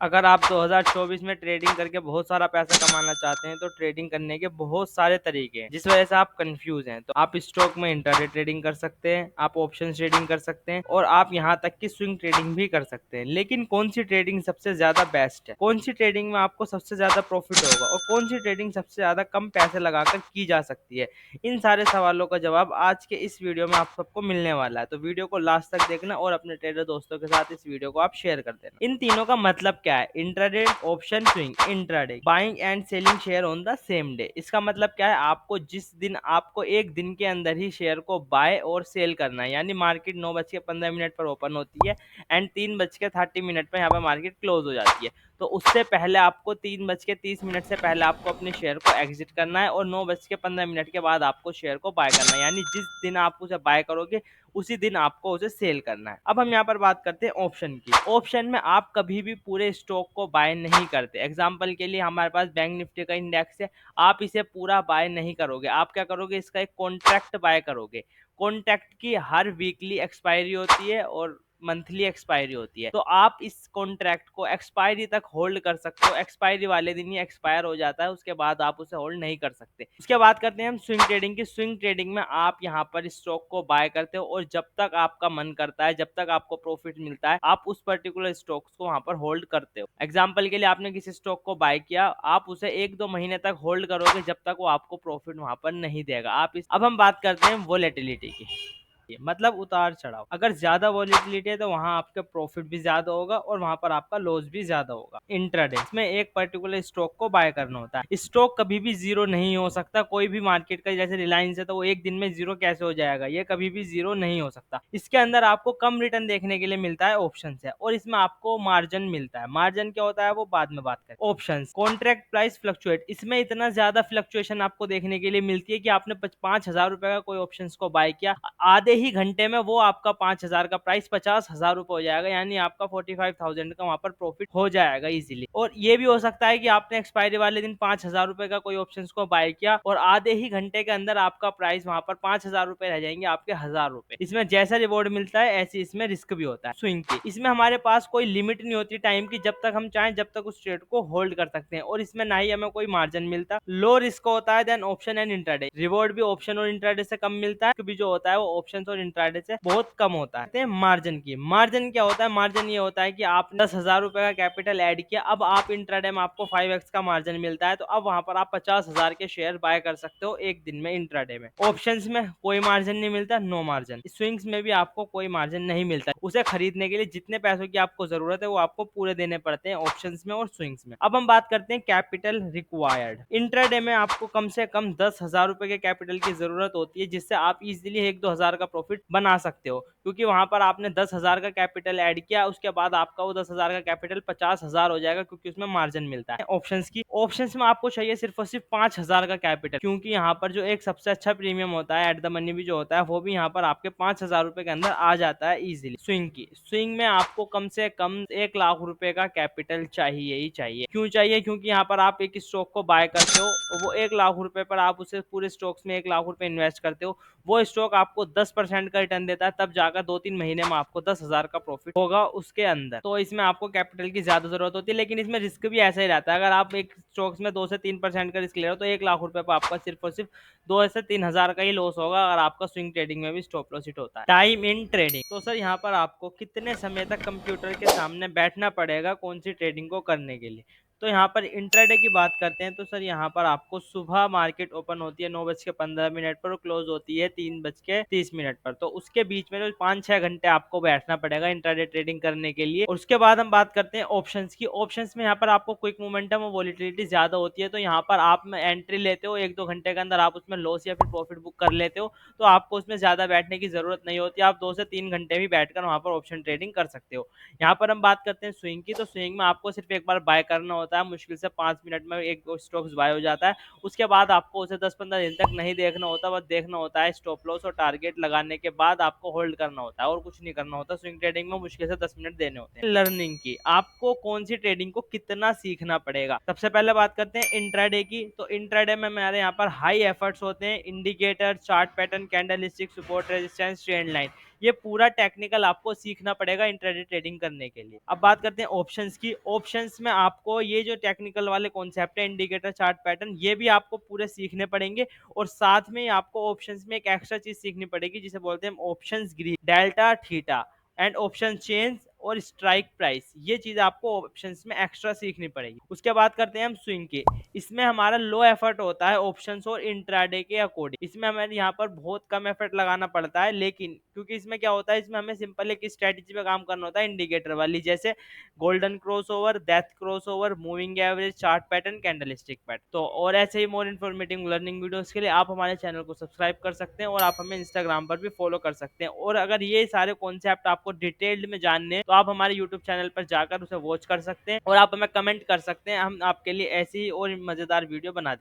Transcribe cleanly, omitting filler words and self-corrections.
अगर आप 2024 में ट्रेडिंग करके बहुत सारा पैसा कमाना चाहते हैं तो ट्रेडिंग करने के बहुत सारे तरीके हैं, जिस वजह से आप कंफ्यूज हैं। तो आप स्टॉक में इंट्राडे ट्रेडिंग कर सकते हैं, आप ऑप्शन ट्रेडिंग कर सकते हैं और आप यहां तक कि स्विंग ट्रेडिंग भी कर सकते हैं। लेकिन कौन सी ट्रेडिंग सबसे ज्यादा बेस्ट है, कौन सी ट्रेडिंग में आपको सबसे ज्यादा प्रॉफिट होगा और कौन सी ट्रेडिंग सबसे ज्यादा कम पैसे लगाकर की जा सकती है, इन सारे सवालों का जवाब आज के इस वीडियो में आप सबको मिलने वाला है। तो वीडियो को लास्ट तक देखना और अपने ट्रेडर दोस्तों के साथ इस वीडियो को आप शेयर कर देना। इन तीनों का मतलब क्या है? Intraday, option, swing. Intraday, buying and selling share on the same day. इसका मतलब क्या है? आपको जिस दिन, आपको एक दिन के अंदर ही शेयर को बाय और सेल करना है। यानी मार्केट 9:15 पर ओपन होती है एंड 3:30 पर यहाँ पर मार्केट क्लोज हो जाती है। तो उससे पहले आपको 3:30 से पहले आपको अपने शेयर को एग्जिट करना है और 9:15 के बाद आपको शेयर को बाय करना है। यानी जिस दिन आप उसे बाय करोगे उसी दिन आपको उसे सेल करना है। अब हम यहाँ पर बात करते हैं ऑप्शन की। ऑप्शन में आप कभी भी पूरे स्टॉक को बाय नहीं करते। एग्जांपल के लिए हमारे पास बैंक निफ्टी का इंडेक्स है, आप इसे पूरा बाय नहीं करोगे। आप क्या करोगे? इसका एक कॉन्ट्रैक्ट बाय करोगे। कॉन्ट्रैक्ट की हर वीकली एक्सपायरी होती है और मंथली एक्सपायरी होती है। तो आप इस कॉन्ट्रैक्ट को एक्सपायरी तक होल्ड कर सकते हो। एक्सपायरी वाले दिन ही एक्सपायर हो जाता है, उसके बाद आप उसे होल्ड नहीं कर सकते। उसके बाद करते हैं हम स्विंग ट्रेडिंग की। स्विंग ट्रेडिंग में आप यहाँ पर स्टॉक को बाय करते हो और जब तक आपका मन करता है, जब तक आपको प्रॉफिट मिलता है, आप उस पर्टिकुलर स्टॉक को वहां पर होल्ड करते हो। एग्जाम्पल के लिए आपने किसी स्टॉक को बाय किया, आप उसे 1-2 महीने तक होल्ड करोगे जब तक वो आपको प्रॉफिट वहां पर नहीं देगा। अब हम बात करते हैं वोलेटिलिटी की। मतलब उतार चढ़ाव। अगर ज्यादा वॉलिटिलिटी है तो वहां आपका प्रॉफिट भी ज्यादा होगा और वहां पर आपका लॉस भी ज्यादा होगा। इंट्राडे में एक पर्टिकुलर स्टॉक को बाय करना होता है। स्टॉक कभी भी जीरो नहीं हो सकता। कोई भी मार्केट का, जैसे रिलायंस है तो वो एक दिन में जीरो कैसे हो जाएगा? ये कभी भी जीरो नहीं हो सकता। इसके अंदर आपको कम रिटर्न देखने के लिए मिलता है ऑप्शन से, और इसमें आपको मार्जिन मिलता है। मार्जिन क्या होता है वो बाद में बात करें। ऑप्शन कॉन्ट्रैक्ट प्राइस फ्लक्चुएट, इसमें इतना ज्यादा फ्लक्चुएशन आपको देखने के लिए मिलती है कि आपने 5,000 रुपए का कोई ऑप्शन को बाय किया, आधे ही घंटे में वो आपका 5,000 का प्राइस 50,000 रुपए हो जाएगा। यानी आपका 45,000 का वहां पर प्रॉफिट हो जाएगा इजीली। और ये भी हो सकता है कि आपने एक्सपायरी वाले दिन 5,000 रुपए का कोई ऑप्शन को बाय किया और आधे ही घंटे के अंदर आपका प्राइस वहां पर 5,000 रुपए रह जाएंगे आपके 1,000 रुपए। इसमें जैसा रिवॉर्ड मिलता है ऐसे इसमें रिस्क भी होता है। स्विंग की, इसमें हमारे पास कोई लिमिट नहीं होती टाइम की, जब तक हम चाहें जब तक उस ट्रेड को होल्ड कर सकते हैं और इसमें ना ही हमें कोई मार्जिन मिलता। लो रिस्क होता है then option and intraday. Reward भी ऑप्शन और इंट्राडे से कम मिलता है, भी जो होता है वो ऑप्शन और इंट्राडे से बहुत कम होता है। मार्जिन की, मार्जिन क्या होता है? मार्जिन ये होता है कि आप 10,000 रुपए का कैपिटल ऐड किया, अब आप इंट्राडे में आपको 5x का मार्जिन मिलता है, तो अब वहां पर आप 50,000 के शेयर बाय कर सकते हो एक दिन में इंट्राडे में। ऑप्शंस में कोई मार्जिन नहीं मिलता, नो मार्जिन। स्विंग्स में भी आपको कोई मार्जिन नहीं मिलता। उसे खरीदने के लिए जितने पैसों की आपको जरूरत है वो आपको पूरे देने पड़ते हैं ऑप्शंस में और स्विंग्स में। अब हम बात करते हैं कैपिटल रिक्वायर्ड। इंट्राडे में आपको कम से कम 10,000 रुपए के कैपिटल की जरूरत होती है, जिससे आप इजीली 1-2 हजार का प्रॉफिट बना सकते हो, क्योंकि वहां पर आपने 10,000 का कैपिटल ऐड किया, उसके बाद आपका वो 10,000 का कैपिटल 50,000 हो जाएगा, क्योंकि उसमें मार्जिन मिलता है। ऑप्शंस की, ऑप्शंस में आपको चाहिए सिर्फ और सिर्फ 5,000 का कैपिटल, क्योंकि यहाँ पर जो एक सबसे अच्छा प्रीमियम होता है एट द मनी भी जो होता है वो भी यहाँ पर आपके 5,000 रुपए के अंदर आ जाता है इजीली। स्विंग की, स्विंग में आपको कम से कम 1,00,000 रुपए का कैपिटल चाहिए ही चाहिए। क्यों चाहिए? क्योंकि यहाँ पर आप एक स्टॉक को बाय करते हो और वो 1,00,000 रुपए पर आप उसे पूरे स्टॉक्स में 1,00,000 रुपए इन्वेस्ट करते हो, वो स्टॉक आपको 10% का रिटर्न देता है, तब जाकर 2-3 महीने में आपको 10,000 का प्रॉफिट होगा उसके अंदर। तो इसमें आपको कैपिटल की ज्यादा जरूरत होती है, लेकिन इसमें रिस्क भी ऐसा ही रहता है। अगर आप एक स्टॉक्स में 2 से 3% का रिस्क ले रहे हो तो 1,00,000 रुपए पर आपका सिर्फ और सिर्फ 2 से 3,000 का ही लॉस होगा, और आपका स्विंग ट्रेडिंग में भी स्टॉप लॉस हिट होता है। टाइम इन ट्रेडिंग, तो सर यहाँ पर आपको कितने समय तक कंप्यूटर के सामने बैठना पड़ेगा कौन सी ट्रेडिंग को करने के लिए? तो यहाँ पर इंट्राडे की बात करते हैं तो सर यहाँ पर आपको सुबह मार्केट ओपन होती है 9:15 पर, क्लोज होती है 3:30 पर। तो उसके बीच में जो 5-6 घंटे आपको बैठना पड़ेगा इंट्राडे ट्रेडिंग करने के लिए। और उसके बाद हम बात करते हैं ऑप्शंस की। ऑप्शंस में यहाँ पर आपको क्विक मोमेंटम और वॉलिटिलिटी ज्यादा होती है, तो यहाँ पर आप एंट्री लेते हो 1-2 घंटे के अंदर आप उसमें लॉस या फिर प्रॉफिट बुक कर लेते हो, तो आपको उसमें ज्यादा बैठने की जरूरत नहीं होती। आप 2 से 3 घंटे भी बैठकर वहां पर ऑप्शन ट्रेडिंग कर सकते हो। यहाँ पर हम बात करते हैं स्विंग की। तो स्विंग में आपको सिर्फ एक बार बाय करना होता है, मुश्किल से 5 मिनट में एक स्टॉक्स बाय हो जाता है। उसके बाद आपको उसे 10-15 दिन तक नहीं देखना होता, बस देखना होता है स्टॉप लॉस और टारगेट लगाने के बाद आपको होल्ड करना होता है और कुछ नहीं करना होता। स्विंग ट्रेडिंग में मुश्किल से 10 मिनट देने होते हैं। लर्निंग की, आपको कौन सी ट्रेडिंग को कितना सीखना पड़ेगा। सबसे पहले बात करते हैं इंट्राडे की। तो इंट्राडे में हमारे यहाँ पर हाई एफर्ट्स होते हैं। Indicator, chart pattern, candle stick, support, resistance, trend line, ये पूरा टेक्निकल आपको सीखना पड़ेगा इंट्राडे ट्रेडिंग करने के लिए। अब बात करते हैं ऑप्शंस की। ऑप्शंस में आपको ये जो टेक्निकल वाले कॉन्सेप्ट है, इंडिकेटर, चार्ट पैटर्न, ये भी आपको पूरे सीखने पड़ेंगे और साथ में आपको ऑप्शंस में एक एक्स्ट्रा चीज सीखनी पड़ेगी जिसे बोलते हैं options greek, delta, theta and option change और स्ट्राइक प्राइस। ये चीज आपको ऑप्शंस में एक्स्ट्रा सीखनी पड़ेगी। उसके बाद करते हैं हम स्विंग की। इसमें हमारा लो एफर्ट होता है ऑप्शंस और इंट्राडे के अकॉर्डिंग। इसमें हमें यहाँ पर बहुत कम एफर्ट लगाना पड़ता है, लेकिन क्योंकि इसमें क्या होता है, इसमें हमें सिंपल एक स्ट्रेटजी पे काम करना होता है इंडिकेटर वाली, जैसे golden crossover, death crossover, moving average, chart pattern, candlestick pattern. तो और ऐसे ही मोर इन्फॉर्मेटिव लर्निंग वीडियोस के लिए आप हमारे चैनल को सब्सक्राइब कर सकते हैं और आप हमें इंस्टाग्राम पर भी फॉलो कर सकते हैं। और अगर ये सारे कॉन्सेप्ट आपको डिटेल्ड में जानने हैं तो आप हमारे यूट्यूब चैनल पर जाकर उसे वॉच कर सकते हैं और आप हमें कमेंट कर सकते हैं, हम आपके लिए ऐसी ही और मजेदार वीडियो बना देंगे।